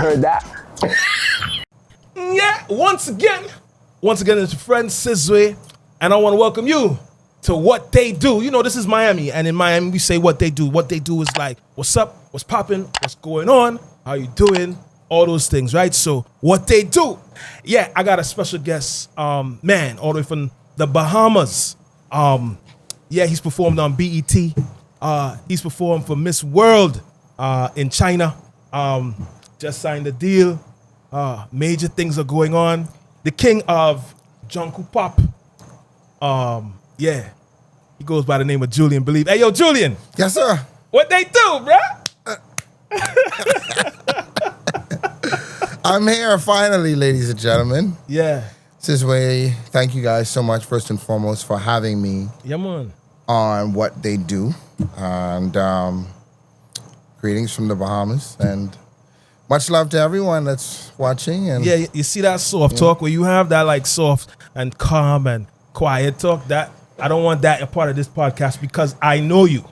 heard that. Yeah, once again, it's your friend Sizwe, and I want to welcome you to What They Do. You know, this is Miami, and in Miami, we say what they do. What they do is like, what's up, what's popping, what's going on, how you doing, all those things, right? So, what they do. Yeah, I got a special guest, man, all the way from the Bahamas. Yeah, he's performed on BET. He's performed for Miss World in China. Just signed a deal. Major things are going on. The king of Junkanoo Pop. Yeah, he goes by the name of Julien Believe. Hey, yo, Julien. Yes, sir. What they do, bruh? I'm here finally, ladies and gentlemen. Yeah. Sizwe, thank you guys so much, first and foremost, for having me Yeah, man. on What They Do. And greetings from the Bahamas. And much love to everyone that's watching. And Yeah, you see that soft talk where you have that like soft and calm and quiet talk? That I don't want that a part of this podcast because I know you.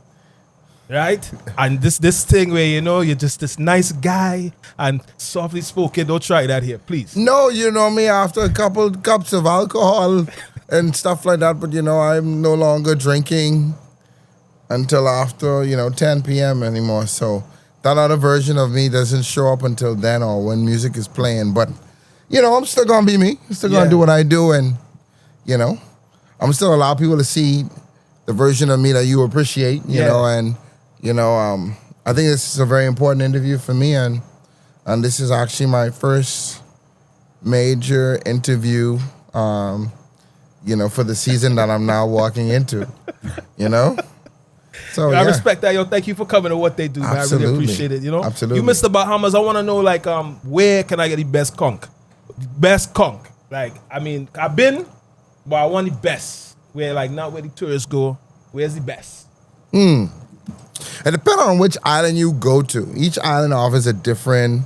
Right? And this thing where, you know, you're just this nice guy and softly spoken. Don't try that here, please. No, you know me after a couple cups of alcohol and stuff like that. But, you know, I'm no longer drinking until after, 10 p.m. anymore. So that other version of me doesn't show up until then or when music is playing. But, I'm still going to be me. I'm still going to do what I do. And, I'm still allow people to see the version of me that you appreciate, you know, and, I think this is a very important interview for me. And this is actually my first major interview, for the season that I'm now walking into, So I respect that, yo. Thank you for coming to What They Do, man. Absolutely. I really appreciate it, Absolutely. You missed the Bahamas. I want to know, like, where can I get the best conch? Best conch. Like, I mean, I've been, but I want the best. Where, like, not where the tourists go. Where's the best? It depends on which island you go to. Each island offers a different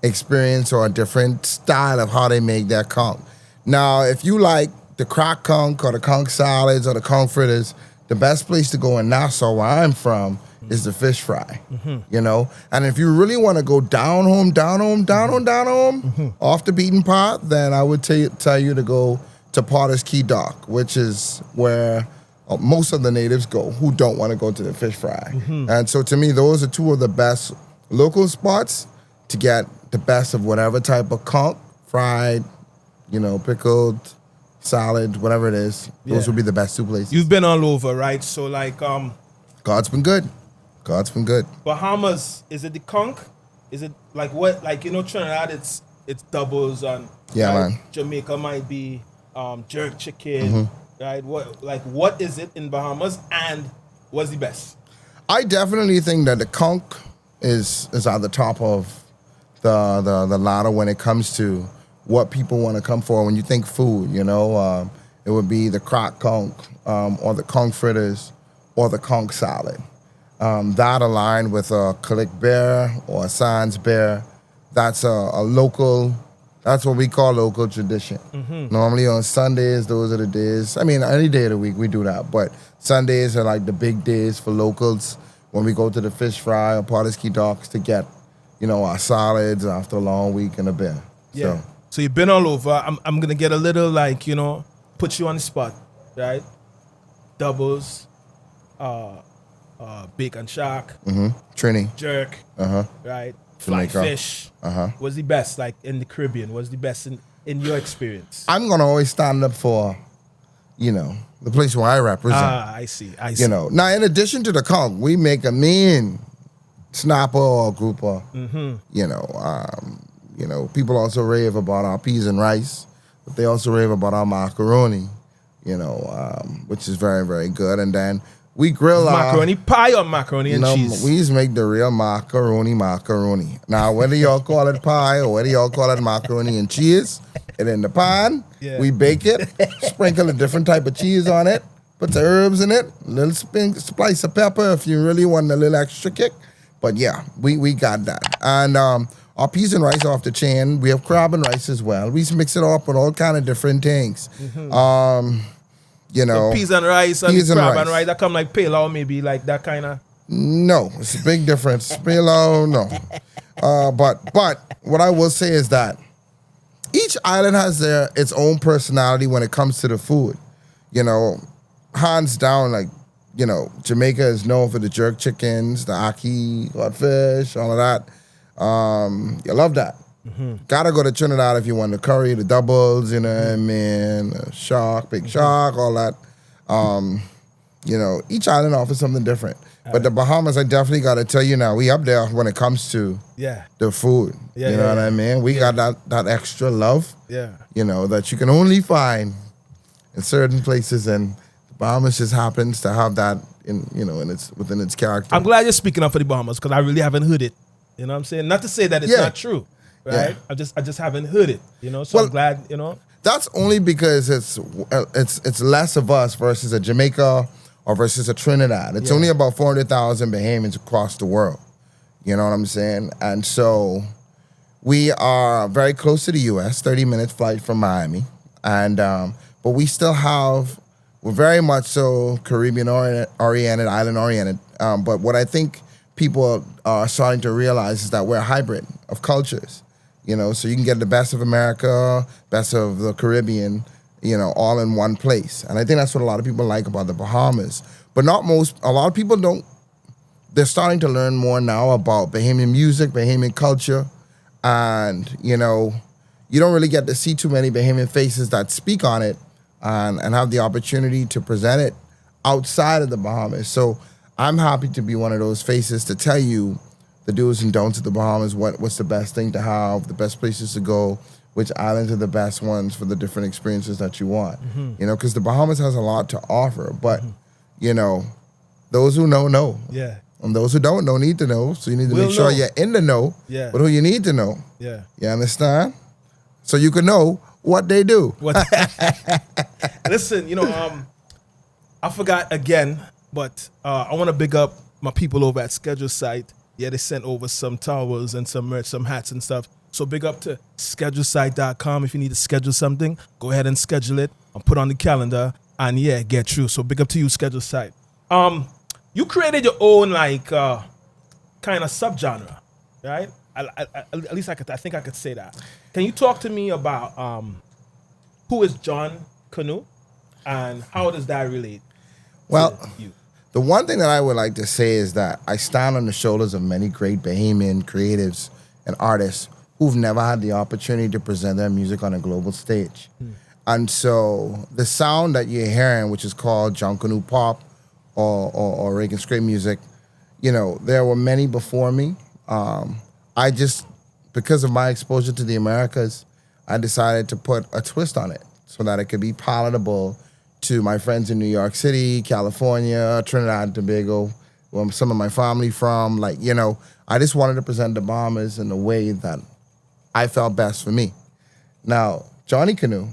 experience or a different style of how they make their conch. Now, if you like the crack conch or the conch salads or the conch fritters, the best place to go in Nassau, where I'm from, is the fish fry, And if you really want to go down home, off the beaten path, then I would tell you to go to Potter's Key Dock, which is where most of the natives go who don't want to go to the fish fry. And so to me, those are two of the best local spots to get the best of whatever type of conch, fried, pickled, salad, whatever it is. Those would be the best two places. You've been all over, right? So, like, God's been good. Bahamas, is it the conch? Is it like what? Like, Trinidad, it's doubles, and Yeah, right? man. Jamaica might be jerk chicken, right? What is it in Bahamas, and what's the best? I definitely think that the conch is at the top of the ladder when it comes to what people want to come for. When you think food, it would be the crack conch or the conch fritters or the conch salad. That aligned with a Click Bear or a Sans Bear, that's a local, that's what we call local tradition. Normally on Sundays, those are the days. I mean, any day of the week we do that, but Sundays are like the big days for locals when we go to the fish fry or Potter's Key Docks to get, our salads after a long week and a beer. Yeah. So you've been all over. I'm gonna get a little like, put you on the spot, right? Doubles, bacon shark, Trini. jerk, right? Fly Jamaica. fish. What's the best, like, in the Caribbean? What's the best in your experience? I'm going to always stand up for, the place where I represent. I see. Now, in addition to the conch, we make a mean snapper or grouper. People also rave about our peas and rice, but they also rave about our macaroni, which is very, very good. And then we grill macaroni pie or macaroni and cheese? We just make the real macaroni. Now, whether y'all call it pie or whether y'all call it macaroni and cheese, it in the pan, we bake it, sprinkle a different type of cheese on it, put the herbs in it, a little splice of pepper if you really want a little extra kick. But yeah, we got that. And our peas and rice off the chain. We have crab and rice as well. We mix it up with all kind of different things. So peas and rice and crab and rice, that come like pilau, maybe like that kind of. No, it's a big difference. Pilau, no. But what I will say is that each island has its own personality when it comes to the food. You know, hands down, like, you know, Jamaica is known for the jerk chickens, the ackee, codfish, all of that. You love that. Gotta go to Trinidad if you want the curry, the doubles, you know what I mean, shark, big shark, all that. You know, each island offers something different. But the Bahamas, I definitely got to tell you now, we up there when it comes to the food. You know what I mean? We got that extra love, you know, that you can only find in certain places, and the Bahamas just happens to have that within its character. I'm glad you're speaking up for the Bahamas because I really haven't heard it. You know what I'm saying? Not to say that it's not true, right? I just haven't heard it, you know? So I'm glad, you know. That's only because it's less of us versus a Jamaica or versus a Trinidad. It's only about 400,000 Bahamians across the world. You know what I'm saying? And so we are very close to the U.S., 30-minute flight from Miami. And but we still we're very much so Caribbean-oriented, island-oriented. But what I think people are starting to realize is that we're a hybrid of cultures. You know, so you can get the best of America, best of the Caribbean, you know, all in one place. And I think that's what a lot of people like about the Bahamas. But a lot of people don't. They're starting to learn more now about Bahamian music, Bahamian culture. And, you know, you don't really get to see too many Bahamian faces that speak on it and have the opportunity to present it outside of the Bahamas. So I'm happy to be one of those faces to tell you the do's and don'ts of the Bahamas, what's the best thing to have, the best places to go, which islands are the best ones for the different experiences that you want. You know, because the Bahamas has a lot to offer, but, you know, those who know. Yeah. And those who don't know need to know, so you need to make sure you're in the know, but who you need to know. Yeah. You understand? So you can know what they do. Listen, you know, I forgot again, but I want to big up my people over at Schedulesite. Yeah, they sent over some towels and some merch, some hats and stuff. So big up to Schedulesite.com. If you need to schedule something, go ahead and schedule it and put on the calendar and get through. So big up to you, Schedulesite. You created your own like kind of subgenre, right? At least I think I could say that. Can you talk to me about who is Junkanoo and how does that relate to you? The one thing that I would like to say is that I stand on the shoulders of many great Bahamian creatives and artists who've never had the opportunity to present their music on a global stage. And so the sound that you're hearing, which is called Junkanoo Pop or Rake and Scrape music, you know, there were many before me. I just, because of my exposure to the Americas, I decided to put a twist on it so that it could be palatable to my friends in New York City, California, Trinidad and Tobago, where some of my family from. Like, you know, I just wanted to present the Bahamas in a way that I felt best for me. Now, Johnny Canoe,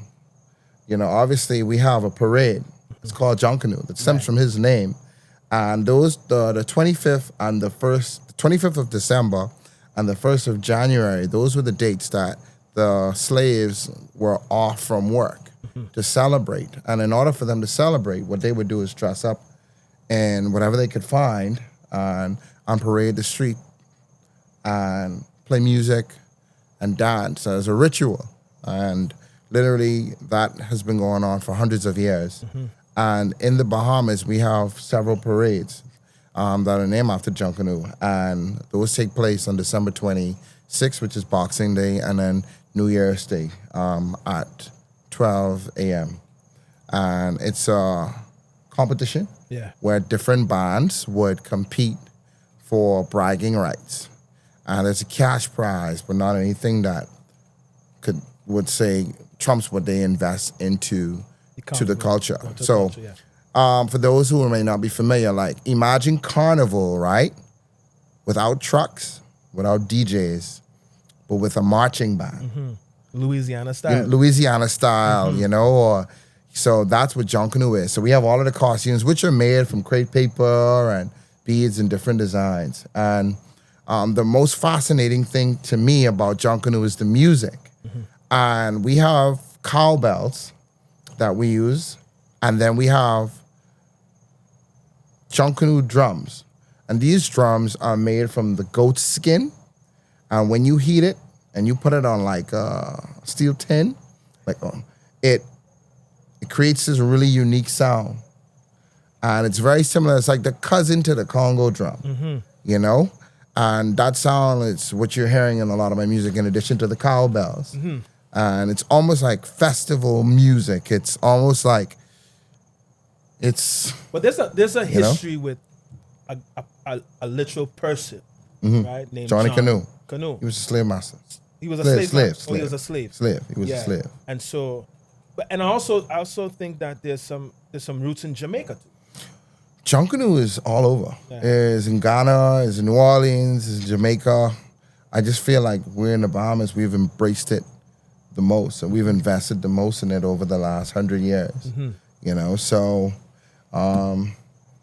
you know, obviously we have a parade. It's called Junkanoo. That stems from his name. And those, the 25th and the 25th of December and the 1st of January, those were the dates that the slaves were off from work to celebrate. And in order for them to celebrate, what they would do is dress up in whatever they could find and parade the street and play music and dance as a ritual. And literally that has been going on for hundreds of years. And in the Bahamas, we have several parades that are named after Junkanoo. And those take place on December 26th, which is Boxing Day, and then New Year's Day at 12 a.m. And it's a competition where different bands would compete for bragging rights. And there's a cash prize, but not anything that would say trumps what they invest into the culture. So for those who may not be familiar, like imagine Carnival, right? Without trucks, without DJs, but with a marching band. Louisiana style. You know, so that's what Junkanoo is. So we have all of the costumes, which are made from crepe paper and beads and different designs. And the most fascinating thing to me about Junkanoo is the music. And we have cowbells that we use, and then we have Junkanoo drums. And these drums are made from the goat skin, and when you heat it, and you put it on like steel tin, like it creates this really unique sound. And it's very similar. It's like the cousin to the Congo drum, you know? And that sound is what you're hearing in a lot of my music in addition to the cowbells. And it's almost like festival music. It's almost like But there's a history with a literal person, right? Named Johnny Canoe. He was a slave master. He was a slave. Slave. Oh, he was a slave. He was a slave. And so, I also think that there's some roots in Jamaica too. Junkanoo is all over. Yeah. It's in Ghana, it's in New Orleans, it's in Jamaica. I just feel like we're in the Bahamas. We've embraced it the most, and we've invested the most in it over the last 100 years. You know, so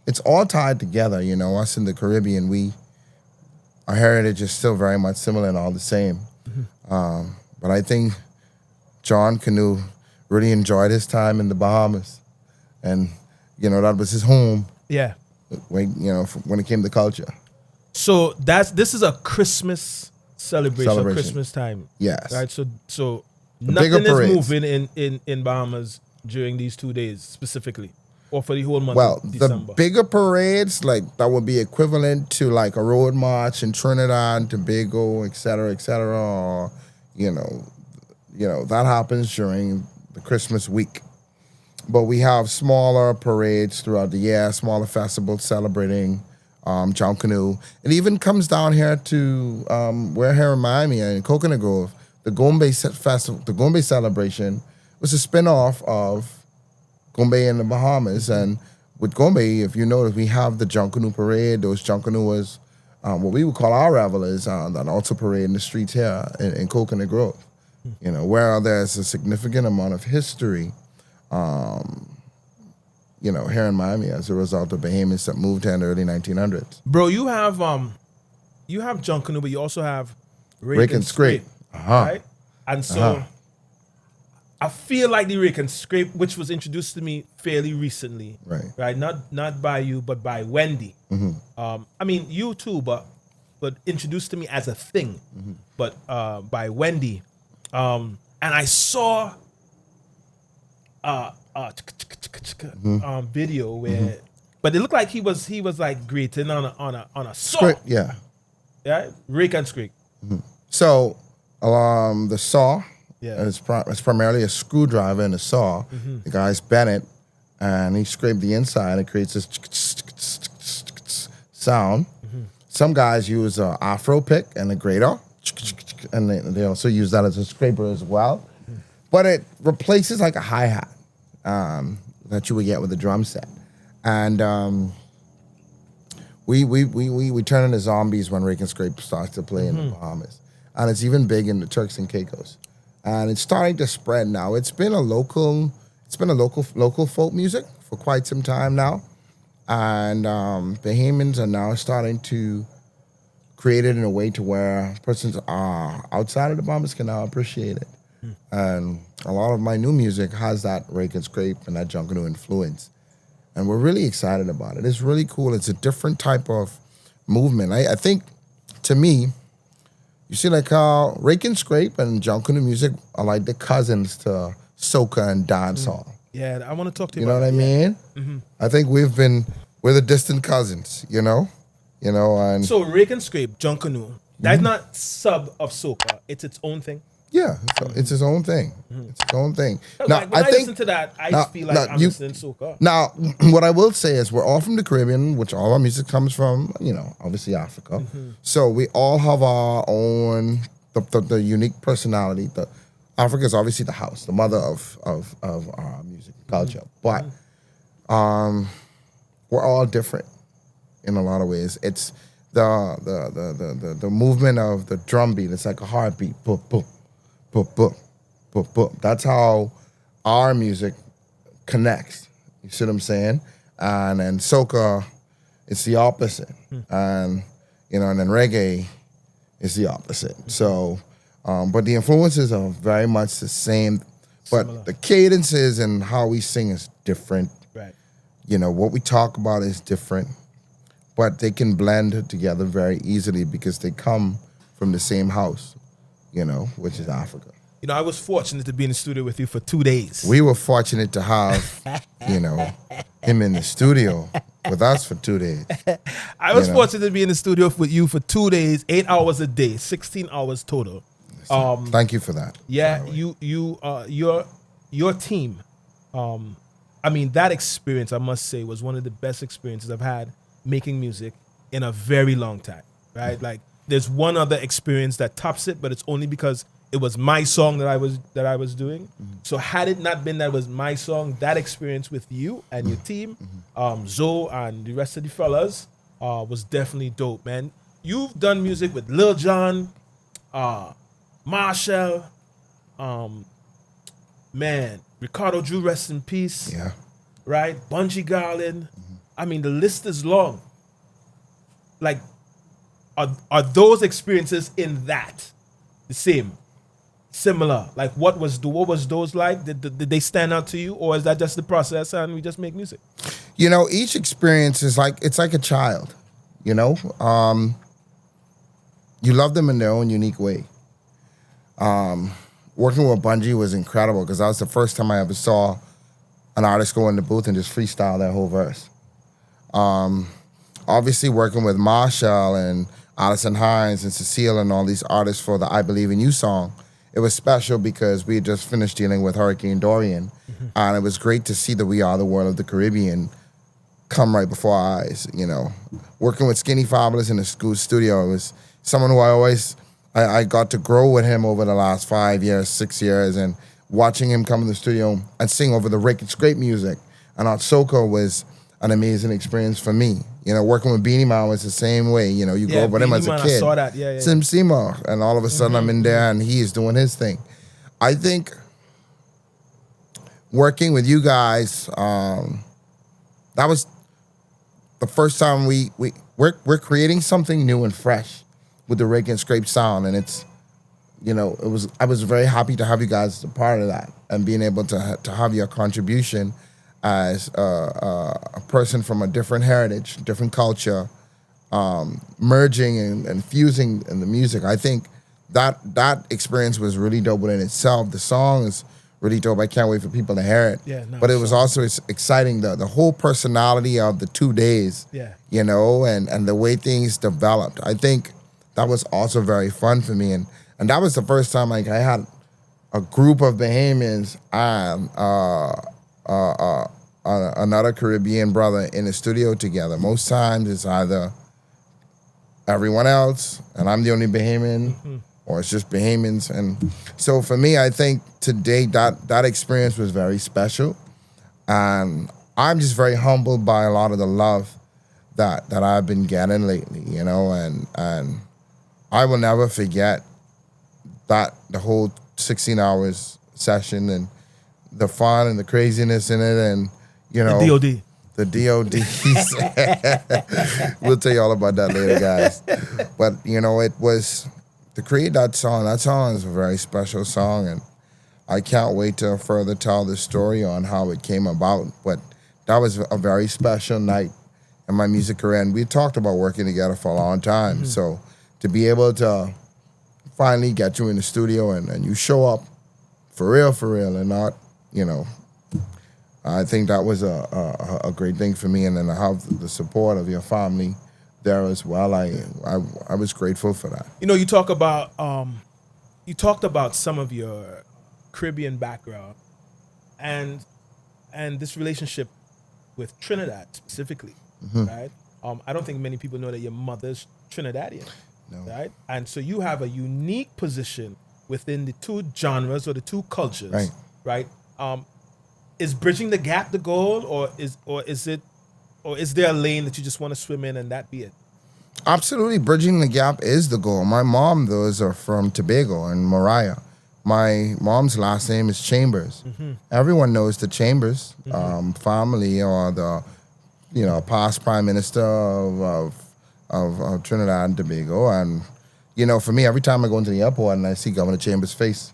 it's all tied together. You know, us in the Caribbean, our heritage is still very much similar and all the same. But I think John Canoe really enjoyed his time in the Bahamas, and you know that was his home. Yeah. When it came to culture. So this is a Christmas celebration. Christmas time. Yes. Right. So nothing is moving in Bahamas during these 2 days specifically, or for the whole month of December. The bigger parades, like that would be equivalent to like a road march in Trinidad and Tobago, et cetera, or you know that happens during the Christmas week. But we have smaller parades throughout the year, smaller festivals celebrating Junkanoo. It even comes down here to we're here in Miami in Coconut Grove. The Gombe Festival, the Gombe celebration was a spin-off of Gombe in the Bahamas. And with Gombe, if you notice, we have the Junkanoo parade. Those Junkanooers, what we would call our revelers, that also parade in the streets here in Coconut Grove. You know, where there's a significant amount of history here in Miami as a result of Bahamians that moved here in the early 1900s. Bro, you have Junkanoo, but you also have Rake and Scrape. Right? And so I feel like the Rake and Scrape, which was introduced to me fairly recently, right? Not by you, but by Wendy. I mean, you too, but introduced to me as a thing, but by Wendy. And I saw video where, but it looked like he was like grating on a saw. Scrape, yeah, Rake and Scrape. So the saw, yeah, it's primarily a screwdriver and a saw. The guy's bent it, and he scraped the inside. It creates this sound. Some guys use an Afro pick and a grater, and they also use that as a scraper as well. But it replaces like a hi-hat that you would get with a drum set. And we turn into zombies when Rake and Scrape starts to play in the Bahamas. And it's even big in the Turks and Caicos. And it's starting to spread now. It's been a local folk music for quite some time now. And Bahamians are now starting to create it in a way to where persons outside of the Bahamas can now appreciate it. And a lot of my new music has that Rake and Scrape and that Junkanoo influence. And we're really excited about it. It's really cool. It's a different type of movement. I think, to me, you see like how Rake and Scrape and Junkanoo music are like the cousins to soca and dancehall. Yeah, I want to talk to you about that. You know what I mean? I think we're the distant cousins, you know? And so Rake and Scrape, Junkanoo, that's not sub of soca. It's its own thing. Yeah, so it's its own thing. It's its own thing. Now, when I listen to that, I feel like I'm listening to soca. Now, what I will say is we're all from the Caribbean, which all our music comes from, obviously Africa. So we all have our own, the unique personality. Africa is obviously the house, the mother of our music culture. But we're all different in a lot of ways. It's the movement of the drum beat. It's like a heartbeat. Boom, boom. Boom, boom, boom, boom. That's how our music connects. You see what I'm saying? And then soca, it's the opposite. And and then reggae is the opposite. So, but the influences are very much the same. But similar. The cadences and how we sing is different. Right. What we talk about is different. But they can blend together very easily because they come from the same house. which is Africa. You know, I was fortunate to be in the studio with you for 2 days. We were fortunate to have, him in the studio with us for 2 days. I was fortunate to be in the studio with you for 2 days, 8 hours a day, 16 hours total. Thank you for that. Yeah, your team. I mean, that experience, I must say, was one of the best experiences I've had making music in a very long time. Right? Mm-hmm. Like, there's one other experience that tops it, but it's only because it was my song that I was doing. Mm-hmm. So had it not been that it was my song, that experience with you and your team, Zoe and the rest of the fellas, was definitely dope, man. You've done music with Lil Jon, Marshall, Ricardo Drew, rest in peace. Yeah. Right? Bungie Garlin. I mean, the list is long. Like, are those experiences in that the same? Similar? Like, what was those like? Did they stand out to you, or is that just the process and we just make music? Each experience is it's like a child. You love them in their own unique way. Working with Bungie was incredible because that was the first time I ever saw an artist go in the booth and just freestyle that whole verse. Obviously, working with Marshall and Allison Hines and Cecile and all these artists for the I Believe in You song, it was special because we had just finished dealing with Hurricane Dorian, and it was great to see the We Are the World of the Caribbean come right before our eyes. Working with Skinny Fabulous in the school studio, it was someone who I got to grow with him over the last 5 years, 6 years, and watching him come in the studio and sing over the Rake and Scrape music and Otsoko was an amazing experience for me. Working with Beanie Man was the same way. You go over him as a kid. I saw that. Yeah. Sim Simo, and all of a sudden I'm in there and he is doing his thing. I think working with you guys, that was the first time we're creating something new and fresh with the Rake and Scrape sound, and it's I was very happy to have you guys as a part of that and being able to have your contribution as a person from a different heritage, different culture, merging and fusing in the music. I think that experience was really dope within itself. The song is really dope. I can't wait for people to hear it. Yeah, no, but it was also exciting, the whole personality of the 2 days, and the way things developed. I think that was also very fun for me. And that was the first time I had a group of Bahamians and another Caribbean brother in the studio together. Most times it's either everyone else and I'm the only Bahamian, or it's just Bahamians. And so for me, I think today that experience was very special. And I'm just very humbled by a lot of the love that I've been getting lately, and I will never forget that the whole 16 hours session and the fun and the craziness in it, and The DOD. We'll tell you all about that later, guys. But it was to create that song. That song is a very special song, and I can't wait to further tell the story on how it came about. But that was a very special night in my music career, and we talked about working together for a long time. So to be able to finally get you in the studio and you show up for real, and not, I think that was a great thing for me. And then to have the support of your family there as well, I was grateful for that. You talk about you talked about some of your Caribbean background and this relationship with Trinidad specifically, right? I don't think many people know that your mother's Trinidadian. No. Right? And so you have a unique position within the two genres or the two cultures, right? Is bridging the gap the goal, or is there a lane that you just want to swim in and that be it? Absolutely, bridging the gap is the goal. My mom, those are from Tobago and Mariah. My mom's last name is Chambers. Everyone knows the Chambers family, or the past prime minister of Trinidad and Tobago. And, for me, every time I go into the airport and I see Governor Chambers' face,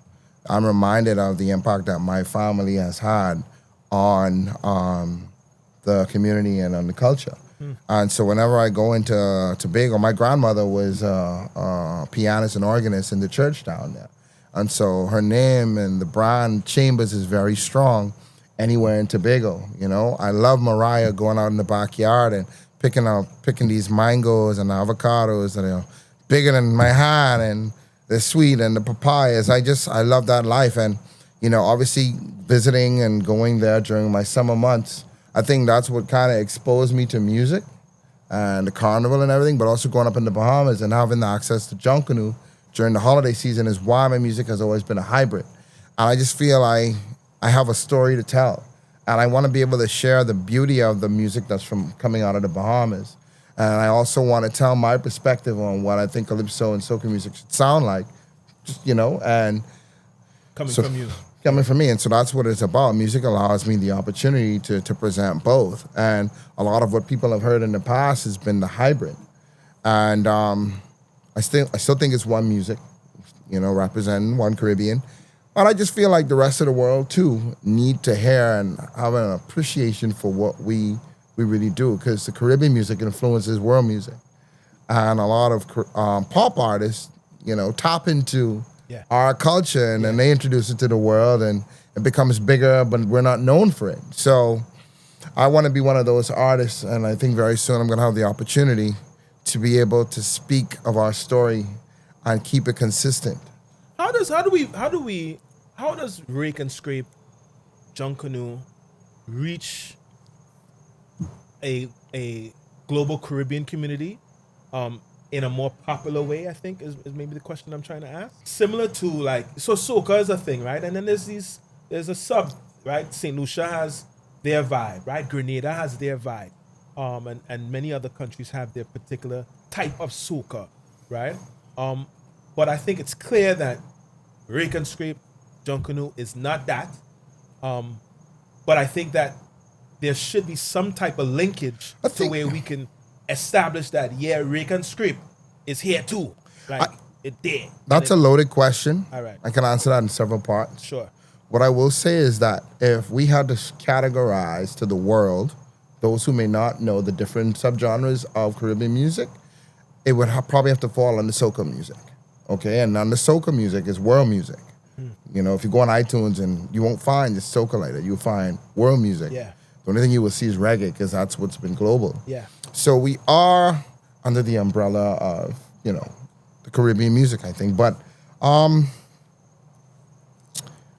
I'm reminded of the impact that my family has had on the community and on the culture. And so whenever I go into Tobago, my grandmother was a pianist and organist in the church down there. And so her name and the brand Chambers is very strong anywhere in Tobago. You know, I love Mariah going out in the backyard and picking these mangoes and avocados that are bigger than my hand, and they're sweet, and the papayas. I love that life. And, you know, obviously visiting and going there during my summer months, I think that's what kind of exposed me to music and the carnival and everything, but also going up in the Bahamas and having the access to Junkanoo during the holiday season is why my music has always been a hybrid. And I just feel I have a story to tell. And I want to be able to share the beauty of the music that's from coming out of the Bahamas. And I also want to tell my perspective on what I think calypso and soca music should sound like, just, you know, and From you. Coming from me. And so that's what it's about. Music allows me the opportunity to present both. And a lot of what people have heard in the past has been the hybrid. And I still think it's one music, you know, representing one Caribbean. But I just feel like the rest of the world, too, need to hear and have an appreciation for what we really do, because the Caribbean music influences world music. And a lot of pop artists, you know, tap into our culture, and then they introduce it to the world, and it becomes bigger, but we're not known for it. So I want to be one of those artists, and I think very soon I'm going to have the opportunity to be able to speak of our story and keep it consistent. How does Rake and Scrape Junkanoo reach a global Caribbean community in a more popular way, I think is maybe the question I'm trying to ask. Similar to like, so soca is a thing, right? And then there's a sub, right? St. Lucia has their vibe, right? Grenada has their vibe. And many other countries have their particular type of soca, right? But I think it's clear that Rake and Scrape Junkanoo is not that. But I think that there should be some type of linkage to where we can establish that, Rake and Scrape is here too. Like, it did. That's a loaded question. All right. I can answer that in several parts. Sure. What I will say is that if we had to categorize to the world those who may not know the different subgenres of Caribbean music, it would probably have to fall under soca music. Okay, and under soca music is world music. You know, if you go on iTunes, and you won't find just soca like that, you'll find world music. Yeah. The only thing you will see is reggae, because that's what's been global. Yeah. So we are under the umbrella of, you know, the Caribbean music, I think. But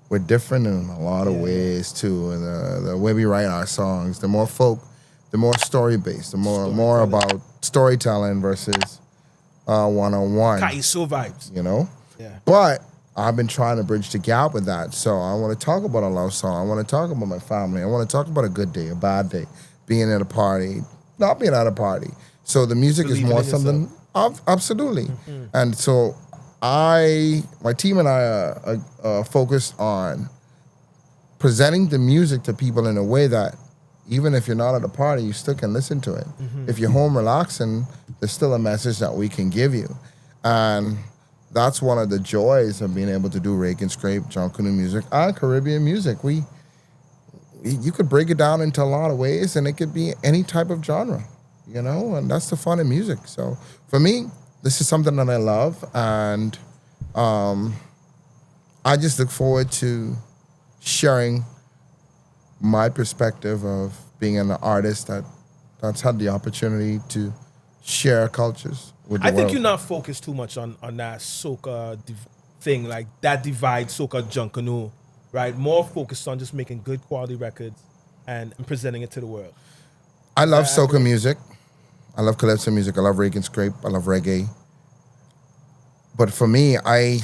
we're different in a lot of ways too. And the way we write our songs, the more folk, the more story-based, the more about storytelling versus one-on-one. Kaiso vibes. You know? Yeah. But I've been trying to bridge the gap with that. So I want to talk about a love song. I want to talk about my family. I want to talk about a good day, a bad day, being at a party, not being at a party. So the music is more something, absolutely. Mm-hmm. And so my team and I are focused on presenting the music to people in a way that even if you're not at a party, you still can listen to it. Mm-hmm. If you're home relaxing, there's still a message that we can give you. And that's one of the joys of being able to do Rake and Scrape, Junkanoo music, and Caribbean music. You could break it down into a lot of ways, and it could be any type of genre, you know, and that's the fun in music. So for me, this is something that I love, and I just look forward to sharing my perspective of being an artist that's had the opportunity to share cultures with the world. I think you're not focused too much on that soca thing, like that divide soca Junkanoo, right? More focused on just making good quality records and presenting it to the world. I love soca music. I love calypso music. I love Rake and Scrape. I love reggae. But for me, the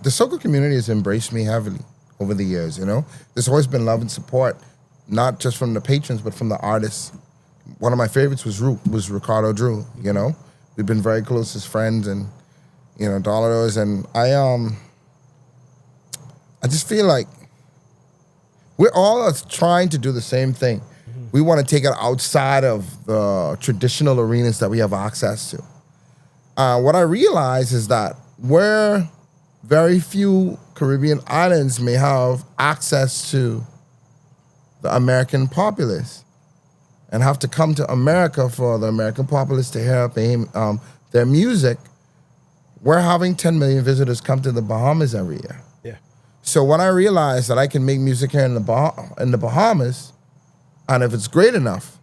soca community has embraced me heavily over the years, you know? There's always been love and support, not just from the patrons, but from the artists. One of my favorites was Ricardo Drew, you know? We've been very close as friends, and, you know, dollars, and I just feel like we're all trying to do the same thing. Mm-hmm. We want to take it outside of the traditional arenas that we have access to. What I realize is that where very few Caribbean islands may have access to the American populace, and have to come to America for the American populace to hear their music, we're having 10 million visitors come to the Bahamas every year. Yeah. So when I realized that I can make music here in the Bahamas, and if it's great enough,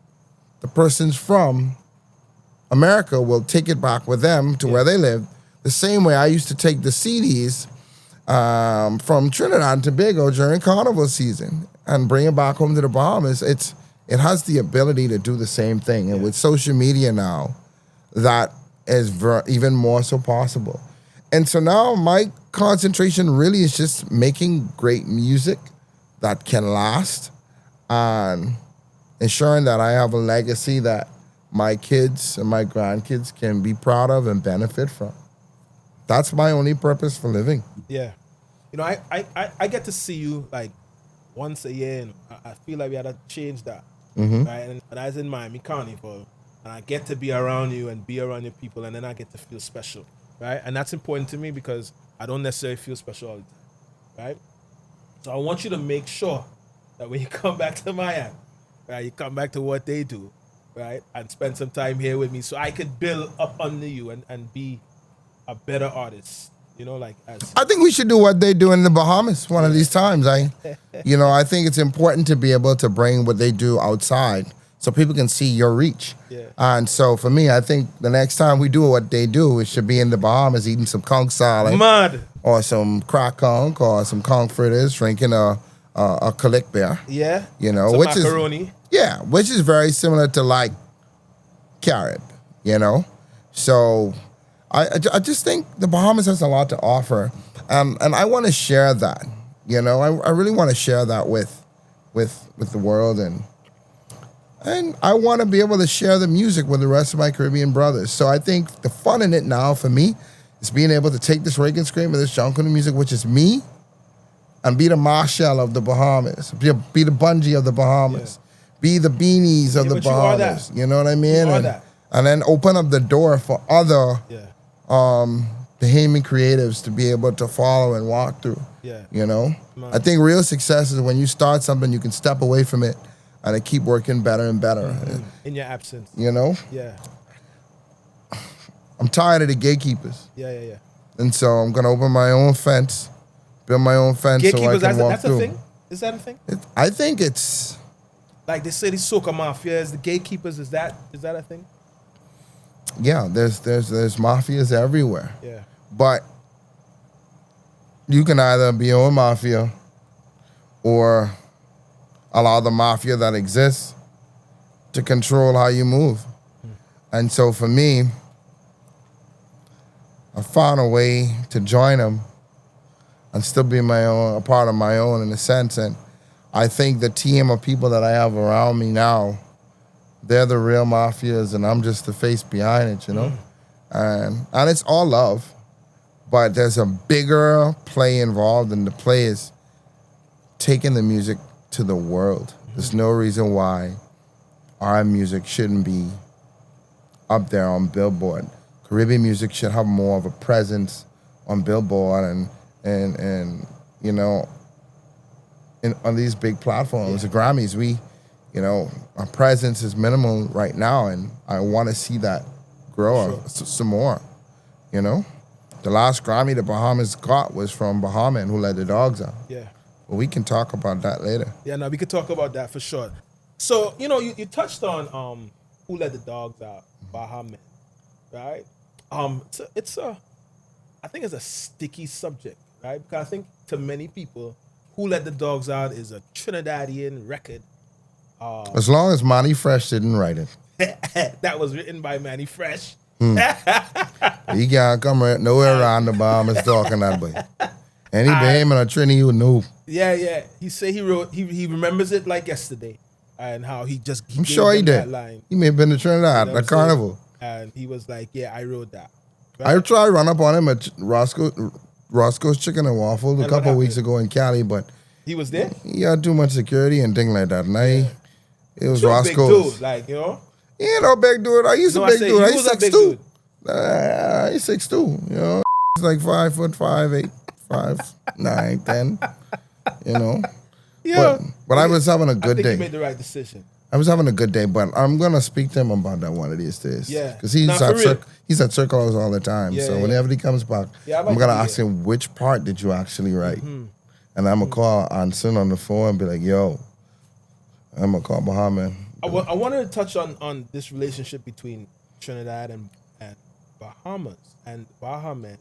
the persons from America will take it back with them to where they live. The same way I used to take the CDs from Trinidad and Tobago during carnival season and bring it back home to the Bahamas. It has the ability to do the same thing. And with social media now, that is even more so possible. And so now my concentration really is just making great music that can last and ensuring that I have a legacy that my kids and my grandkids can be proud of and benefit from. That's my only purpose for living. Yeah. You know, I get to see you like once a year, and I feel like we had to change that. Mm-hmm. Right? And I was in Miami Carnival, and I get to be around you and be around your people, and then I get to feel special. Right? And that's important to me because I don't necessarily feel special all the time. Right? So I want you to make sure that when you come back to Miami, right, you come back to what they do, right, and spend some time here with me so I could build up under you and be a better artist. You know, like I think we should do what they do in the Bahamas one of these times. I think it's important to be able to bring what they do outside so people can see your reach. Yeah. And so for me, I think the next time we do what they do, it should be in the Bahamas eating some conch salad. Mud. Or some crack conch or some conch fritters, drinking a colic beer. Yeah. You know, some which macaroni. which is very similar to like Carib, you know? So I just think the Bahamas has a lot to offer. And I want to share that, you know? I really want to share that with the world. And I want to be able to share the music with the rest of my Caribbean brothers. So I think the fun in it now for me is being able to take this Rake and Scream and this Junkanoo music, which is me, and be the Marshall of the Bahamas, be the Bungie of the Bahamas, be the Beanies of the Bahamas. You know what I mean? And then open up the door for other Bahamian creatives to be able to follow and walk through. Yeah. You know? Man. I think real success is when you start something, you can step away from it and it keep working better and better. Mm-hmm. In your absence. You know? Yeah. I'm tired of the gatekeepers. Yeah. And so I'm going to open my own fence, build my own fence so I can walk that's through. a thing? Is that a thing? I think it's... Like they say the soca mafia is the gatekeepers. Is that a thing? Yeah, there's mafias everywhere. Yeah. But you can either be your own mafia or allow the mafia that exists to control how you move. And so for me, I found a way to join them and still be a part of my own in a sense. And I think the team of people that I have around me now, they're the real mafias and I'm just the face behind it, you know? And it's all love, but there's a bigger play involved, and the play is taking the music to the world. There's no reason why our music shouldn't be up there on Billboard. Caribbean music should have more of a presence on Billboard and you know, on these big platforms, the Grammys. Our presence is minimal right now, and I want to see that grow some more. You know, the last Grammy the Bahamas got was from Bahamian, Who Let the Dogs Out. Yeah. But we can talk about that later. Yeah, no, we could talk about that for sure. So, you know, you touched on Who Let the Dogs Out, Bahamian, right? I think it's a sticky subject, right? Because I think to many people, Who Let the Dogs Out is a Trinidadian record. As long as Manny Fresh didn't write it. That was written by Manny Fresh. He can't come nowhere around the Bahamas talking that way. Any Bahamian or Trini you know. Yeah. He said he remembers it like yesterday, and how I'm sure he did. That line. He may have been to Trinidad, the carnival. And he was like, yeah, I wrote that. Right? I tried to run up on him at Roscoe's Chicken and Waffles a couple of weeks ago in Cali, but he was there? He had too much security and things like that. And it was Roscoe's. Big dude, like, you know? He ain't no big dude. He's a big dude. He's 6'2". He's 6'2". You know, he's like 5'5", 8, 5, 9, 10. You know. Yeah. But I was having a good day. You made the right decision. I was having a good day, but I'm gonna speak to him about that one of these days. Yeah. because he's Nah, for at real. he's at Circles all the time. Yeah, So yeah. whenever he comes back, Yeah, I'd like I'm to gonna be ask there. him which part did you actually write, Mm-hmm. and I'm gonna call Anson on the phone and be like, "Yo, I'm gonna call Bahamian." I wanted to touch on this relationship between Trinidad and Bahamas and Bahamian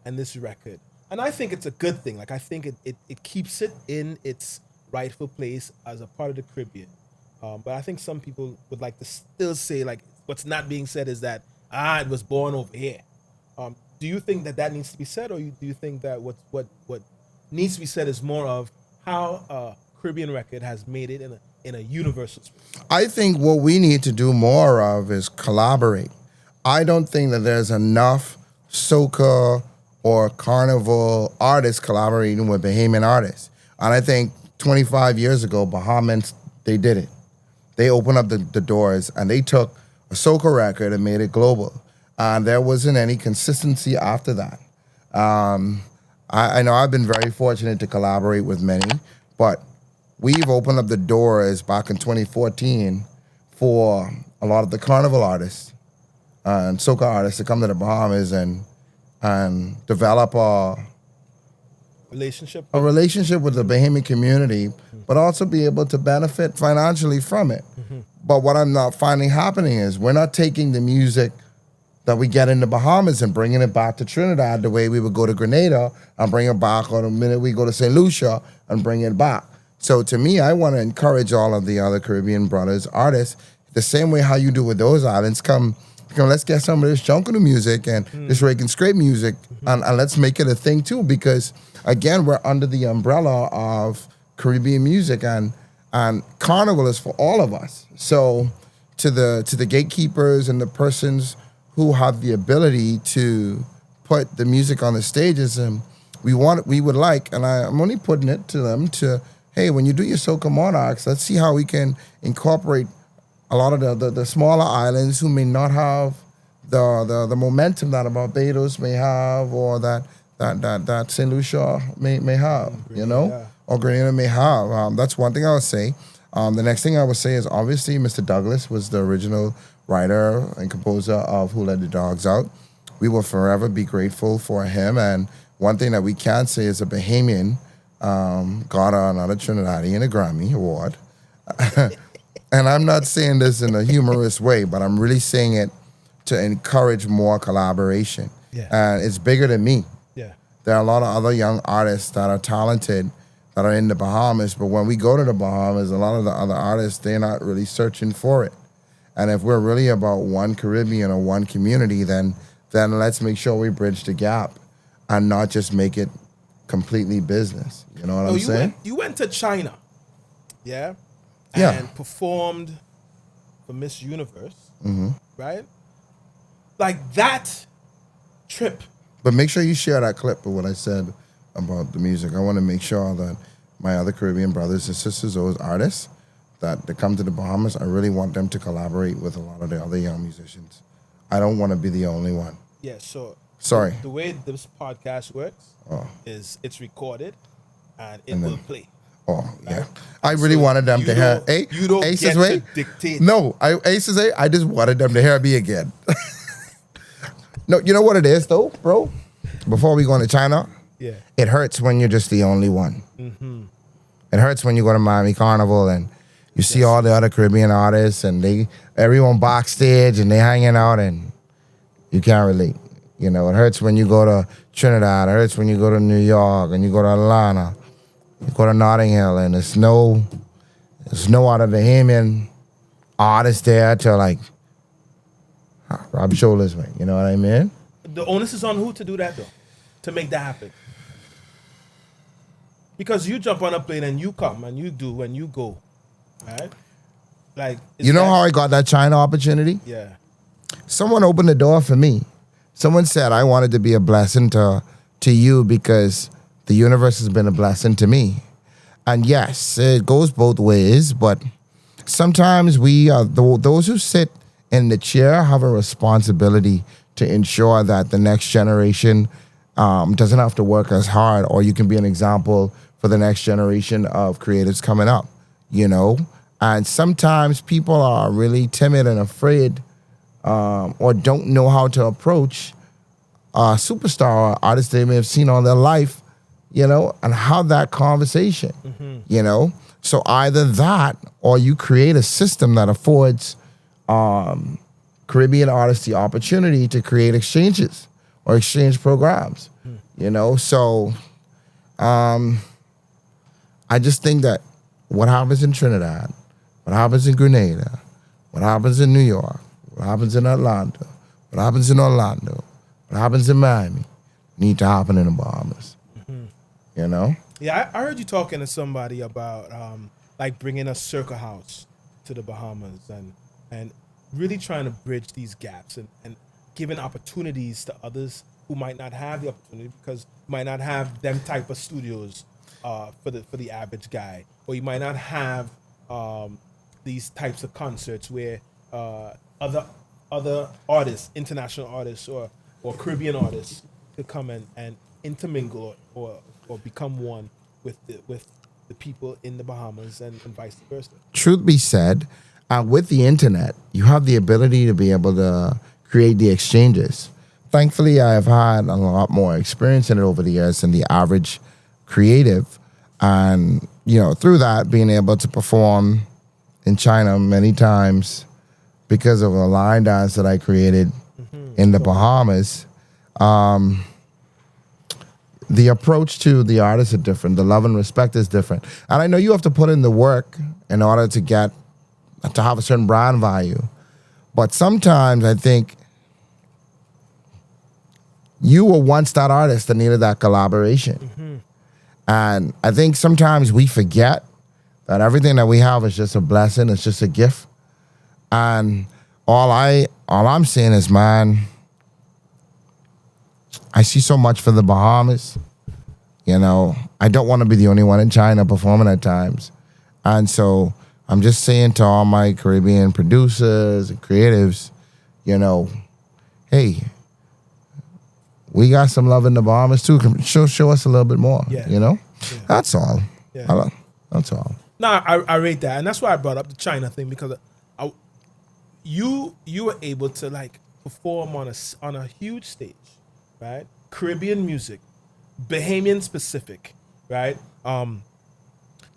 and this record. And I think it's a good thing. Like, I think it keeps it in its rightful place as a part of the Caribbean. But I think some people would like to still say, like, what's not being said is that, it was born over here. Do you think that needs to be said, or do you think that what needs to be said is more of how a Caribbean record has made it in a universal space? I think what we need to do more of is collaborate. I don't think that there's enough soca or carnival artists collaborating with Bahamian artists. And I think 25 years ago, Bahamans, they did it. They opened up the doors and they took a soca record and made it global. And there wasn't any consistency after that. I know I've been very fortunate to collaborate with many, but we've opened up the doors back in 2014 for a lot of the carnival artists and soca artists to come to the Bahamas and develop a Relationship. relationship with the Bahamian community, but also be able to benefit financially from it. But what I'm not finding happening is we're not taking the music that we get in the Bahamas and bringing it back to Trinidad the way we would go to Grenada and bring it back, or the minute we go to St. Lucia and bring it back. So to me, I want to encourage all of the other Caribbean brothers, artists, the same way how you do with those islands. Come, let's get some of this Junkanoo music and this Rake and Scrape music, and let's make it a thing too. Because again, we're under the umbrella of Caribbean music, and Carnival is for all of us. So to the gatekeepers and the persons who have the ability to put the music on the stages, and we would like, and I'm only putting it to them to, hey, when you do your Soca Monarchs, let's see how we can incorporate a lot of the smaller islands who may not have the momentum that Barbados may have, or that St. Lucia may have, or Grenada may have. That's one thing I would say. The next thing I would say is obviously Mr. Douglas was the original writer and composer of Who Let the Dogs Out. We will forever be grateful for him. And one thing that we can say is a Bahamian got another Trinidadian a Grammy Award. And I'm not saying this in a humorous way, but I'm really saying it to encourage more collaboration. Yeah. And it's bigger than me. Yeah. There are a lot of other young artists that are talented that are in the Bahamas, but when we go to the Bahamas, a lot of the other artists, they're not really searching for it. And if we're really about one Caribbean or one community, then let's make sure we bridge the gap and not just make it completely business. You know what I'm saying? You went to China, yeah? Yeah. And performed for Miss Universe, right? Like, that trip. But make sure you share that clip of what I said about the music. I want to make sure that my other Caribbean brothers and sisters, those artists that come to the Bahamas, I really want them to collaborate with a lot of the other young musicians. I don't want to be the only one. Yeah, so Sorry. the way this podcast works is it's recorded and it And then- will play. Oh, yeah. I really wanted them to hear. Hey, You don't Aces get way? to dictate. No, Aces A, I just wanted them to hear me again. No, you know what it is, though, bro? Before we go into China, Yeah. it hurts when you're just the only one. It hurts when you go to Miami Carnival and you see all the other Caribbean artists and everyone backstage and they hanging out and you can't relate. You know, it hurts when you go to Trinidad. It hurts when you go to New York and you go to Atlanta. You go to Notting Hill and there's no other Bahamian artist there to like rub shoulders with. You know what I mean? The onus is on who to do that, though, to make that happen. Because you jump on a plane and you come and you do and you go, right? Like, You know how I got that China opportunity? Yeah. Someone opened the door for me. Someone said I wanted to be a blessing to you because the universe has been a blessing to me. And yes, it goes both ways, but sometimes we are those who sit in the chair have a responsibility to ensure that the next generation doesn't have to work as hard, or you can be an example for the next generation of creatives coming up, you know? And sometimes people are really timid and afraid or don't know how to approach a superstar or artist they may have seen all their life, and have that conversation, So either that or you create a system that affords Caribbean artists the opportunity to create exchanges or exchange programs, So I just think that what happens in Trinidad, what happens in Grenada, what happens in New York, what happens in Atlanta, what happens in Orlando, what happens in Miami, need to happen in the Bahamas. Yeah, I heard you talking to somebody about like bringing a circle house to the Bahamas and really trying to bridge these gaps and giving opportunities to others who might not have the opportunity because you might not have them type of studios for the average guy, or you might not have these types of concerts where other artists, international artists or Caribbean artists could come and intermingle or become one with the people in the Bahamas and vice versa. Truth be said, with the internet, you have the ability to be able to create the exchanges. Thankfully, I have had a lot more experience in it over the years than the average creative. And, through that, being able to perform in China many times because of a line dance that I created in the Bahamas, the approach to the artists are different. The love and respect is different. And I know you have to put in the work in order to have a certain brand value. But sometimes I think you were once that artist that needed that collaboration. And I think sometimes we forget that everything that we have is just a blessing. It's just a gift. And all I'm saying is, man, I see so much for the Bahamas. I don't want to be the only one in China performing at times. And so I'm just saying to all my Caribbean producers and creatives, hey, we got some love in the Bahamas too. Show us a little bit more, Yeah. That's all. Yeah. That's all. No, I rate that. And that's why I brought up the China thing, because you were able to like perform on a huge stage, right? Caribbean music, Bahamian specific, right?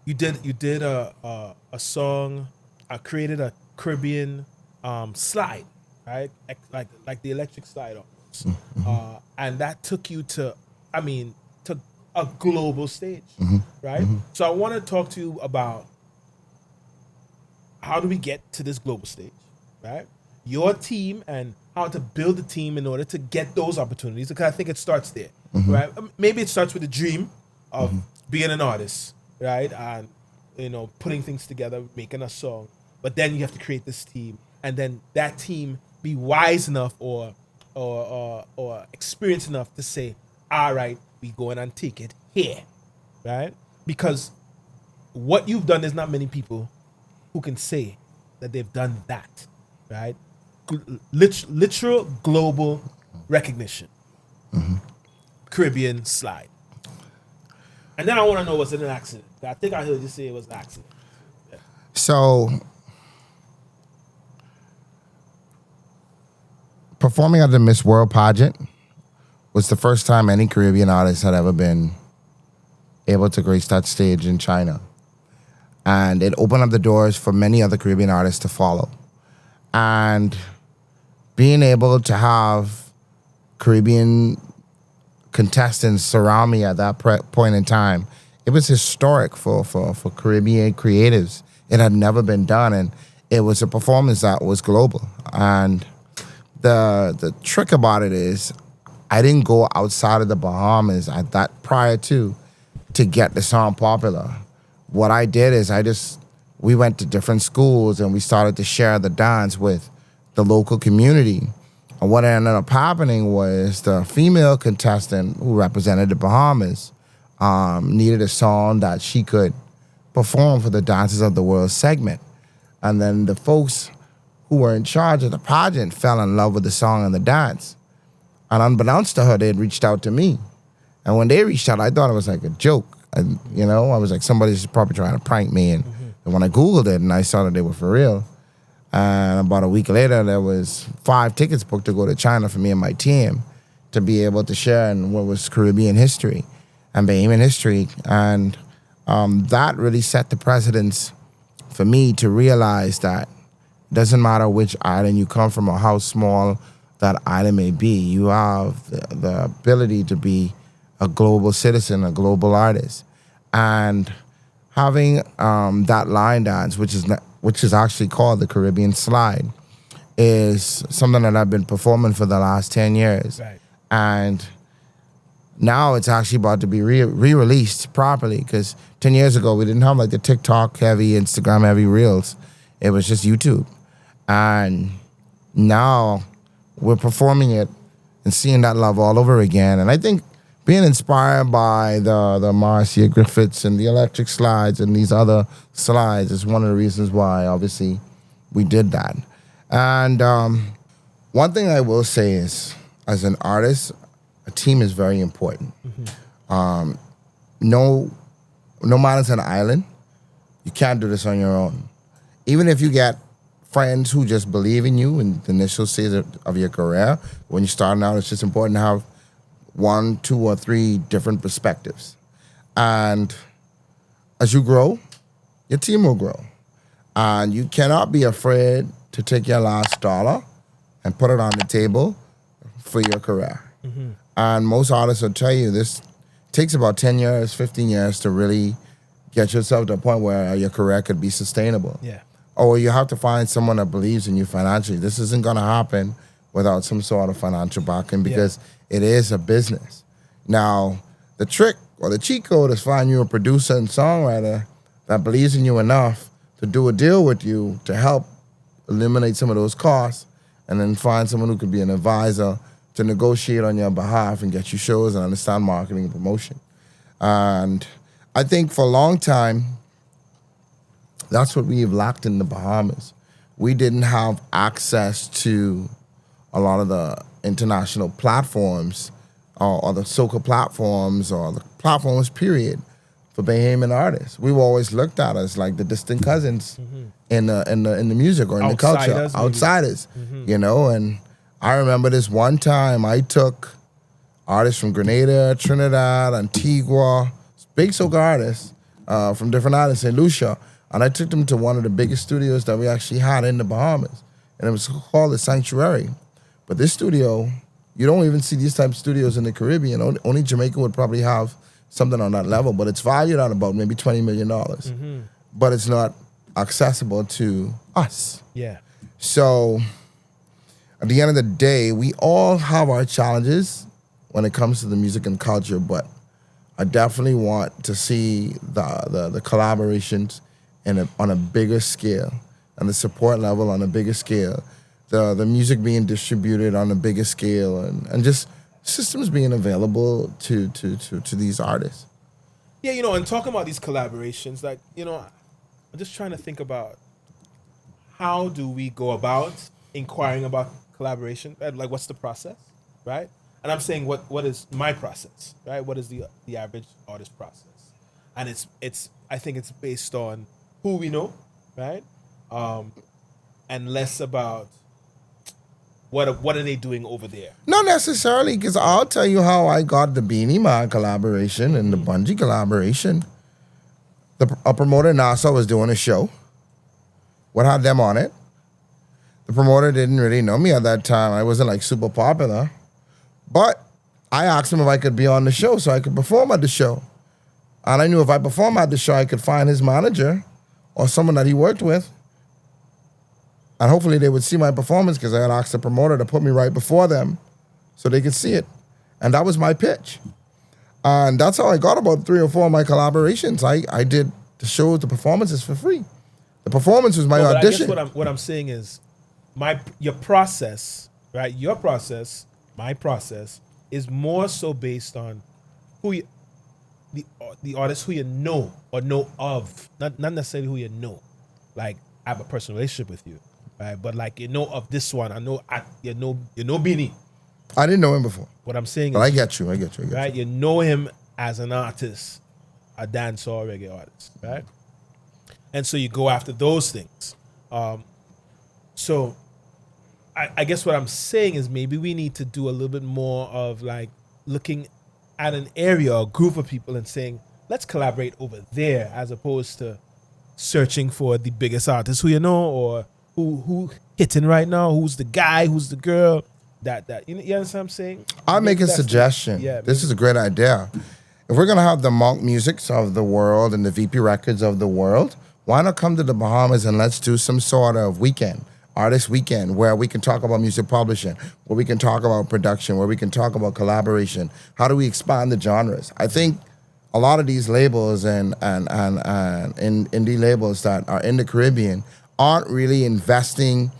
You did a song, I created a Caribbean slide, right? Like the electric slide almost. And that took you to a global stage, right? So I want to talk to you about how do we get to this global stage, right? Your team and how to build a team in order to get those opportunities, because I think it starts there, right? Maybe it starts with the dream of being an artist, right? And, putting things together, making a song, but then you have to create this team, and then that team be wise enough or experienced enough to say, all right, we go in and take it here, right? Because what you've done, there's not many people who can say that they've done that, right? Literal global recognition. Caribbean slide. And then I want to know, was it an accident? I think I heard you say it was an accident. Yeah. So, performing at the Miss World pageant was the first time any Caribbean artist had ever been able to grace that stage in China. And it opened up the doors for many other Caribbean artists to follow. And being able to have Caribbean contestants surround me at that point in time, it was historic for Caribbean creatives. It had never been done, and it was a performance that was global. And the trick about it is, I didn't go outside of the Bahamas at that prior to get the song popular. What I did is we went to different schools and we started to share the dance with the local community. And what ended up happening was the female contestant who represented the Bahamas needed a song that she could perform for the Dances of the World segment. And then the folks who were in charge of the pageant fell in love with the song and the dance. And unbeknownst to her, they had reached out to me. And when they reached out, I thought it was like a joke. And, I was like, somebody's probably trying to prank me and And when I Googled it and I saw that they were for real, and about a week later, there was 5 tickets booked to go to China for me and my team to be able to share in what was Caribbean history and Bahamian history. And that really set the precedence for me to realize that it doesn't matter which island you come from or how small that island may be, you have the ability to be a global citizen, a global artist. And having that line dance, which is actually called the Caribbean Slide, is something that I've been performing for the last 10 years. Right. And now it's actually about to be re-released properly, because 10 years ago we didn't have like the TikTok heavy, Instagram heavy reels. It was just YouTube. And now we're performing it and seeing that love all over again. And I think being inspired by the Marcia Griffiths and the electric slides and these other slides is one of the reasons why, obviously, we did that. And one thing I will say is, as an artist, a team is very important. Mm-hmm. No matter it's an island, you can't do this on your own. Even if you get friends who just believe in you in the initial stage of your career, when you're starting out, it's just important to have 1, 2, or 3 different perspectives. And as you grow, your team will grow. And you cannot be afraid to take your last dollar and put it on the table for your career. Mm-hmm. And most artists will tell you this takes about 10 years, 15 years to really get yourself to a point where your career could be sustainable. Yeah. Or you have to find someone that believes in you financially. This isn't going to happen without some sort of financial backing, because it is a business. Now, the trick or the cheat code is find you a producer and songwriter that believes in you enough to do a deal with you to help eliminate some of those costs, and then find someone who could be an advisor to negotiate on your behalf and get you shows and understand marketing and promotion. And I think for a long time, that's what we've lacked in the Bahamas. We didn't have access to a lot of the international platforms or the soca platforms or the platforms, period, for Bahamian artists. We were always looked at as like the distant cousins in the music or in the culture, outsiders, you know. And I remember this one time I took artists from Grenada, Trinidad, Antigua, big soca artists from different islands, St. Lucia, and I took them to one of the biggest studios that we actually had in the Bahamas, and it was called the Sanctuary. But this studio, you don't even see these type of studios in the Caribbean. Only Jamaica would probably have something on that level, but it's valued at about maybe $20 million. Mm-hmm. But it's not accessible to us. Yeah. So at the end of the day, we all have our challenges when it comes to the music and culture, but I definitely want to see the collaborations on a bigger scale, and the support level on a bigger scale, the music being distributed on a bigger scale, and just systems being available to these artists. Yeah, you know, and talking about these collaborations, like, you know, I'm just trying to think about how do we go about inquiring about collaboration, right? Like, what's the process, right? And I'm saying what is my process, right? What is the average artist process? And it's I think it's based on who we know, right? And less about what are they doing over there. Not necessarily, because I'll tell you how I got the Beanie Man collaboration and the Bungie collaboration. A promoter in Nassau was doing a show. What had them on it? The promoter didn't really know me at that time. I wasn't like super popular. But I asked him if I could be on the show so I could perform at the show. And I knew if I performed at the show, I could find his manager or someone that he worked with. And hopefully they would see my performance, because I had asked the promoter to put me right before them so they could see it. And that was my pitch. And that's how I got about 3 or 4 of my collaborations. I did the shows, the performances for free. The performance was my audition. I guess what I'm saying is your process, right? Your process, my process, is more so based on who you, the artist who you know or know of, not necessarily who you know. Like, I have a personal relationship with you, right? But like, you know of this one, you know Beanie. I didn't know him before. What I'm saying but is, I get you. Right? You know him as an artist, a dancehall reggae artist, right? And so you go after those things. So I guess what I'm saying is maybe we need to do a little bit more of like looking at an area or group of people and saying, let's collaborate over there, as opposed to searching for the biggest artist who you know, or who hitting right now, who's the guy, who's the girl, that you understand what I'm saying? I'll make a suggestion. This is a great idea. If we're gonna have the Monk Musics of the world and the VP Records of the world, why not come to the Bahamas and let's do some sort of artist weekend, where we can talk about music publishing, where we can talk about production, where we can talk about collaboration. How do we expand the genres? I think a lot of these labels and indie labels that are in the Caribbean aren't really investing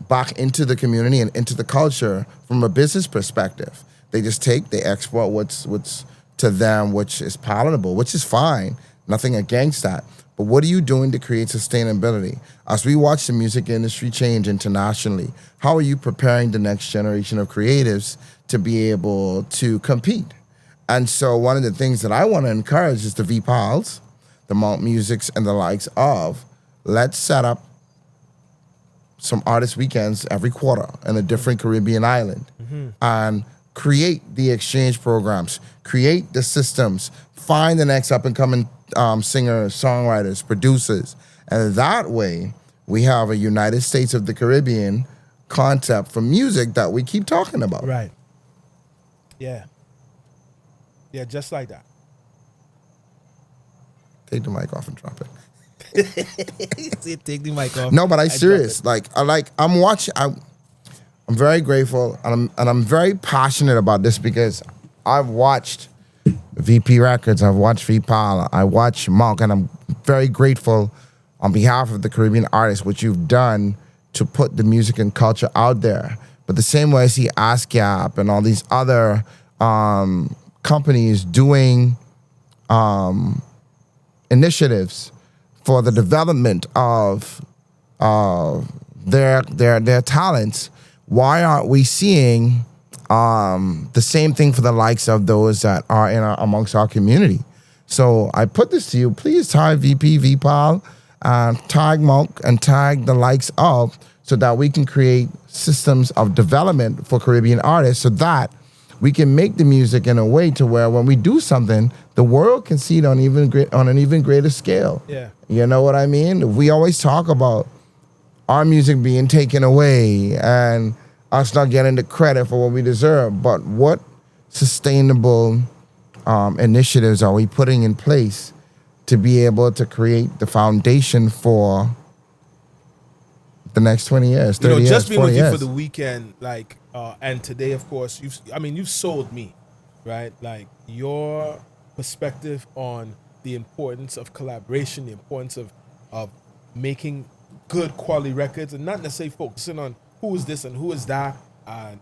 back into the community and into the culture from a business perspective. They just they export what's to them, which is palatable, which is fine. Nothing against that. But what are you doing to create sustainability? As we watch the music industry change internationally, how are you preparing the next generation of creatives to be able to compete? And so one of the things that I want to encourage is the VPALs, the Monk Musics, and the likes of, let's set up some artist weekends every quarter in a different Caribbean island and create the exchange programs, create the systems, find the next up-and-coming singers, songwriters, producers. And that way, we have a United States of the Caribbean concept for music that we keep talking about. Right. Yeah. Yeah, just like that. Take the mic off and drop it. Take the mic off. No, but I'm serious. I'm watching. I'm very grateful, and I'm very passionate about this because I've watched VP Records, I've watched VPAL, I watch Monk, and I'm very grateful on behalf of the Caribbean artists, what you've done to put the music and culture out there. But the same way I see ASCAP and all these other companies doing initiatives for the development of their talents, why aren't we seeing the same thing for the likes of those that are amongst our community? So I put this to you. Please tag VP, VPAL, tag Monk, and tag the likes of, so that we can create systems of development for Caribbean artists, so that we can make the music in a way to where when we do something, the world can see it on an even greater scale. Yeah. You know what I mean? We always talk about our music being taken away and us not getting the credit for what we deserve, but what sustainable initiatives are we putting in place to be able to create the foundation for the next 20 years, 30 years, just being 40 with you years. for the weekend, and today, of course, you've sold me, right? Like, your perspective on the importance of collaboration, the importance of making good quality records, and not necessarily focusing on who is this and who is that, and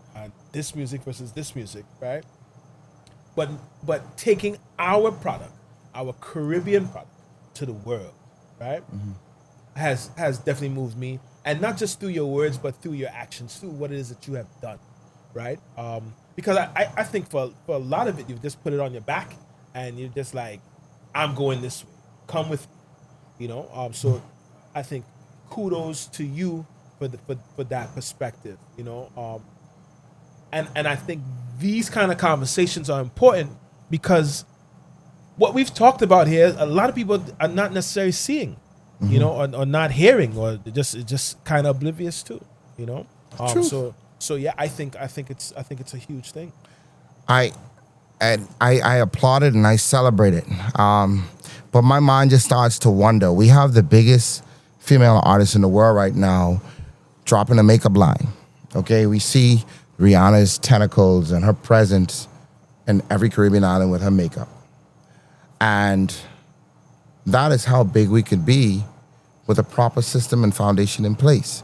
this music versus this music, right? But taking our product, our Caribbean product, to the world, right? Has definitely moved me. And not just through your words, but through your actions, through what it is that you have done, right? Because I think for a lot of it, you've just put it on your back, and you're just like, I'm going this way. Come with me, So I think kudos to you for that perspective, And I think these kind of conversations are important, because what we've talked about here, a lot of people are not necessarily seeing, or not hearing, or just kind of oblivious to, So yeah, I think it's a huge thing. I applaud it and I celebrate it. But my mind just starts to wonder. We have the biggest female artist in the world right now dropping a makeup line. Okay, we see Rihanna's tentacles and her presence in every Caribbean island with her makeup. And that is how big we could be with a proper system and foundation in place.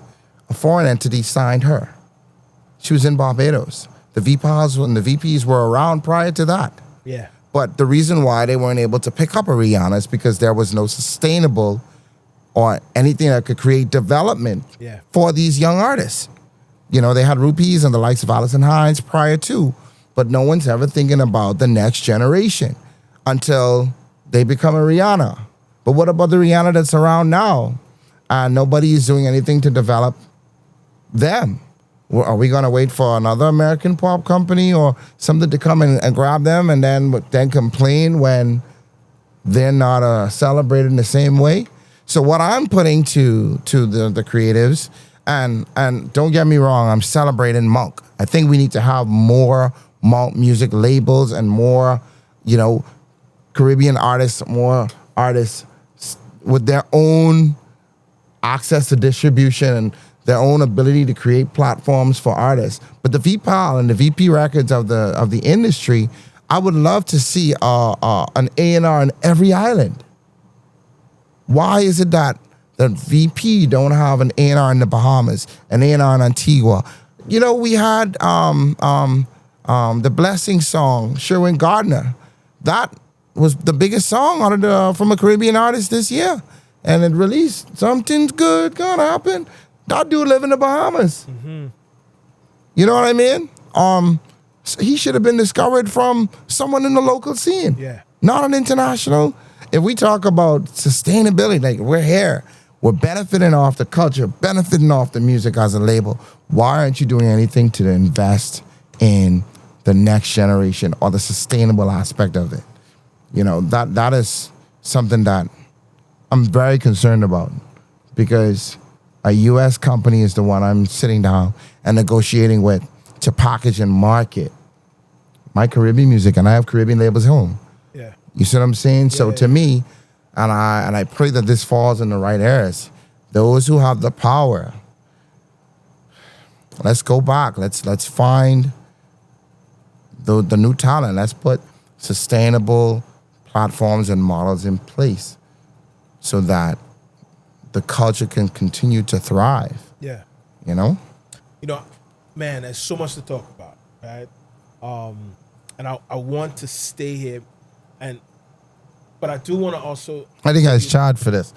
A foreign entity signed her. She was in Barbados. The VPAs and the VPs were around prior to that. Yeah. But the reason why they weren't able to pick up a Rihanna is because there was no sustainable or anything that could create development for these young artists. They had Rupees and the likes of Allison Hines prior to, but no one's ever thinking about the next generation until they become a Rihanna. But what about the reality that's around now? Nobody is doing anything to develop them. Are we going to wait for another American pop company or something to come and grab them and then complain when they're not celebrated in the same way? So what I'm putting to the creatives, and don't get me wrong, I'm celebrating Monk. I think we need to have more Monk music labels and more, Caribbean artists, more artists with their own access to distribution and their own ability to create platforms for artists. But the VPAL and the VP records of the industry, I would love to see an A&R in every island. Why is it that the VP don't have an A&R in the Bahamas, an A&R in Antigua? We had the Blessing song, Sherwin Gardner. That was the biggest song from a Caribbean artist this year. And it released, something's good gonna happen. That dude live in the Bahamas. Mm-hmm. You know what I mean? So he should have been discovered from someone in the local scene. Yeah. Not an international. If we talk about sustainability, like we're here, we're benefiting off the culture, benefiting off the music as a label. Why aren't you doing anything to invest in the next generation or the sustainable aspect of it? That is something that I'm very concerned about, because a U.S. company is the one I'm sitting down and negotiating with to package and market my Caribbean music, and I have Caribbean labels home. Yeah. You see what I'm saying? Yeah, So to me, and I pray that this falls in the right areas. Those who have the power, let's go back. Let's find the new talent. Let's put sustainable platforms and models in place so that the culture can continue to thrive. Yeah. Man, there's so much to talk about, right? And I want to stay here, but I do want to also. I think I was charged for this.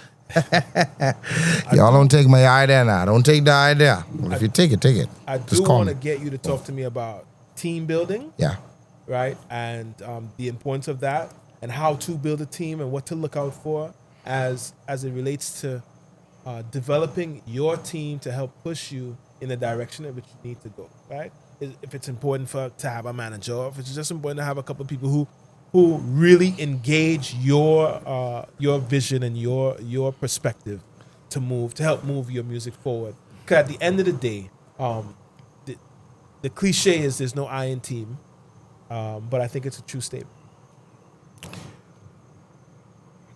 Y'all don't take my idea now. Don't take the idea. Well, if you take it, take it. I do want to get you to talk to me about team building. Yeah. Right, and the importance of that, and how to build a team, and what to look out for as it relates to developing your team to help push you in the direction in which you need to go. Right, if it's important to have a manager, or if it's just important to have a couple of people who really engage your vision and your perspective to help move your music forward. Because at the end of the day, the cliche is there's no I in team. But I think it's a true statement.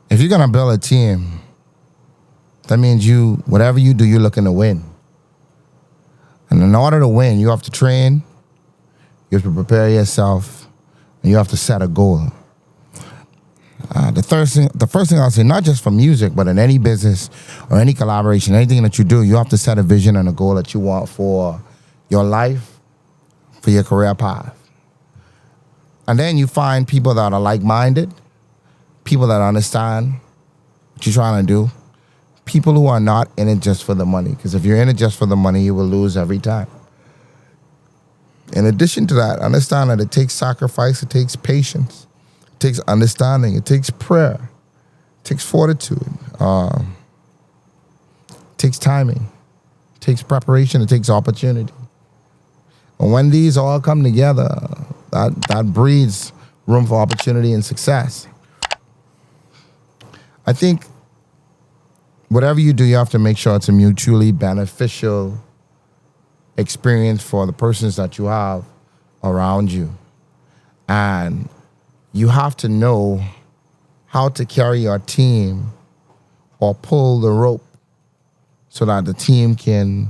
If you're gonna build a team, that means whatever you do, you're looking to win. And in order to win, you have to train, you have to prepare yourself, and you have to set a goal. The first thing I'll say, not just for music, but in any business or any collaboration, anything that you do, you have to set a vision and a goal that you want for your life, for your career path. And then you find people that are like-minded, people that understand what you're trying to do, people who are not in it just for the money. Because if you're in it just for the money, you will lose every time. In addition to that, understand that it takes sacrifice, it takes patience, it takes understanding, it takes prayer, it takes fortitude, it takes timing, it takes preparation, it takes opportunity. And when these all come together, that breeds room for opportunity and success. I think whatever you do, you have to make sure it's a mutually beneficial experience for the persons that you have around you. And you have to know how to carry your team or pull the rope so that the team can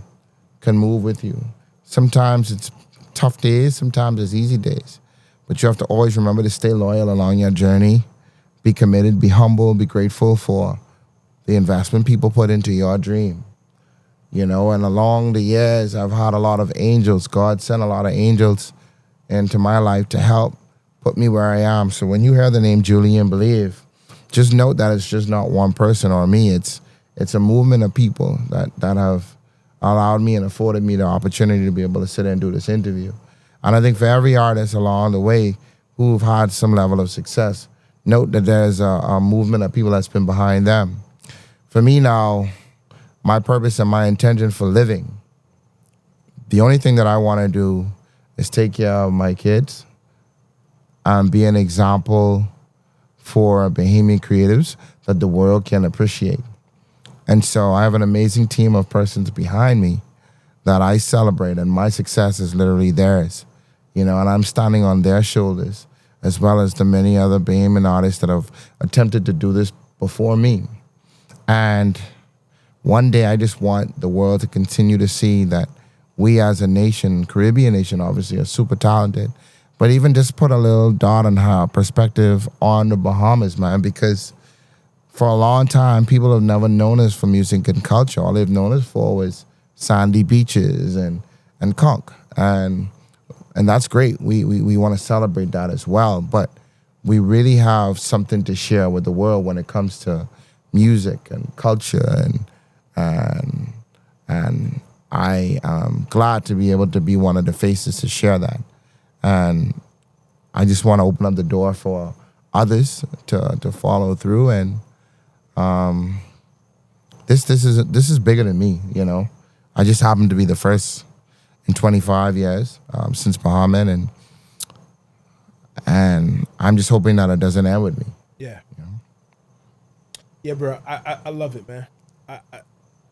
move with you. Sometimes it's tough days, sometimes it's easy days. But you have to always remember to stay loyal along your journey. Be committed, be humble, be grateful for the investment people put into your dream. And along the years, I've had a lot of angels. God sent a lot of angels into my life to help put me where I am. So when you hear the name Julien Believe, just note that it's just not one person or me. It's a movement of people that have allowed me and afforded me the opportunity to be able to sit and do this interview. And I think for every artist along the way who've had some level of success, note that there's a movement of people that's been behind them. For me now, my purpose and my intention for living, the only thing that I want to do is take care of my kids and be an example for Bahamian creatives that the world can appreciate. And so I have an amazing team of persons behind me that I celebrate, and my success is literally theirs, and I'm standing on their shoulders, as well as the many other Bahamian artists that have attempted to do this before me. And one day I just want the world to continue to see that we as a nation, Caribbean nation obviously, are super talented, but even just put a little dot on her perspective on the Bahamas, man, because for a long time, people have never known us for music and culture. All they've known us for was sandy beaches and conch. And that's great. We want to celebrate that as well. But we really have something to share with the world when it comes to music and culture. And I am glad to be able to be one of the faces to share that. And I just want to open up the door for others to follow through. And this is bigger than me, I just happen to be the first in 25 years since Bahamian, and I'm just hoping that it doesn't end with me. Yeah. Yeah, bro. I love it, man.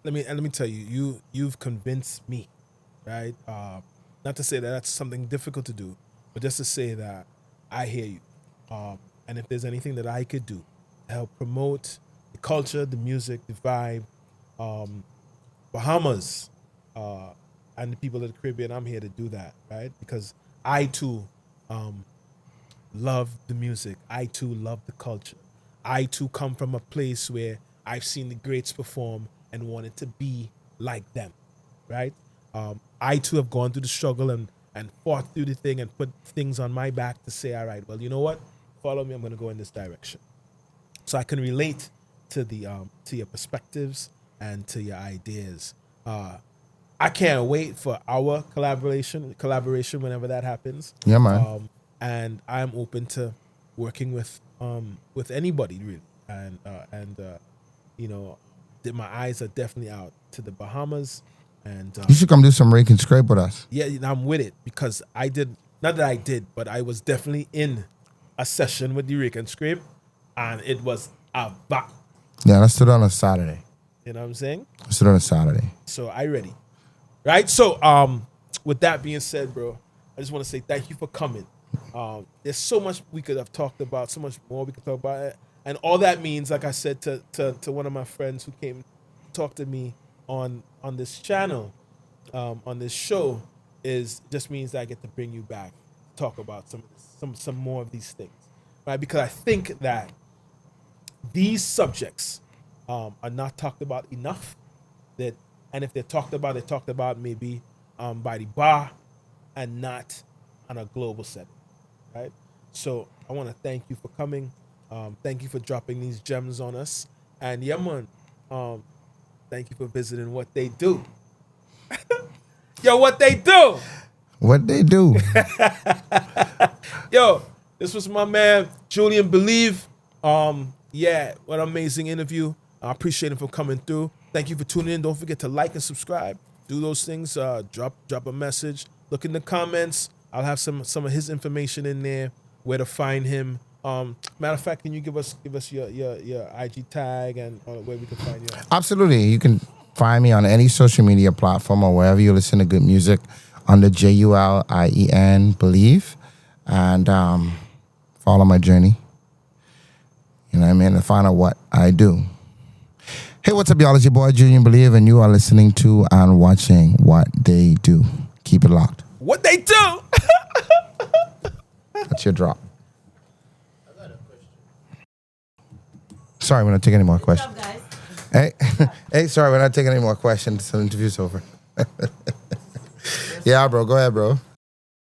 Let me tell you, you've convinced me, right? Not to say that that's something difficult to do, but just to say that I hear you. And if there's anything that I could do to help promote the culture, the music, the vibe, Bahamas, and the people of the Caribbean, I'm here to do that, right? Because I too love the music. I too love the culture. I too come from a place where I've seen the greats perform and wanted to be like them, right? I too have gone through the struggle and fought through the thing and put things on my back to say, all right, well, you know what? Follow me. I'm going to go in this direction. So I can relate to your perspectives and to your ideas. I can't wait for our collaboration whenever that happens. Yeah, man. And I'm open to working with anybody really. And my eyes are definitely out to the Bahamas. And you should come do some Rake and Scrape with us. Yeah, I'm with it because not that I did, but I was definitely in a session with the Rake and Scrape, and it was a bop. Yeah, let's do it on a Saturday. You know what I'm saying? Let's do it on a Saturday. So I ready. Right? So with that being said, bro, I just want to say thank you for coming. There's so much we could have talked about, so much more we could talk about. And all that means, like I said to one of my friends who came to talk to me on this channel, on this show, just means that I get to bring you back, talk about some more of these things. Right? Because I think that these subjects are not talked about enough. And if they're talked about maybe by the bar and not on a global setting, right? So I want to thank you for coming. Thank you for dropping these gems on us. And yeah, man, thank you for visiting What They Do. Yo, What They Do. What they do. Yo, this was my man, Julien Believe. Yeah, what an amazing interview. I appreciate him for coming through. Thank you for tuning in. Don't forget to like and subscribe. Do those things. Drop a message. Look in the comments. I'll have some of his information in there. Where to find him. Matter of fact, can you give us your IG tag and where we can find you? Absolutely. You can find me on any social media platform or wherever you listen to good music under Julien Believe, and follow my journey. You know what I mean? And find out what I do. Hey, what's up, y'all? It's your boy, Julien Believe, and you are listening to and watching What They Do. Keep it locked. What They Do! That's your drop. I got a question. Sorry, we're not taking any more questions. What's up, guys? Hey, sorry, we're not taking any more questions. The interview's over. Yeah, bro, go ahead, bro.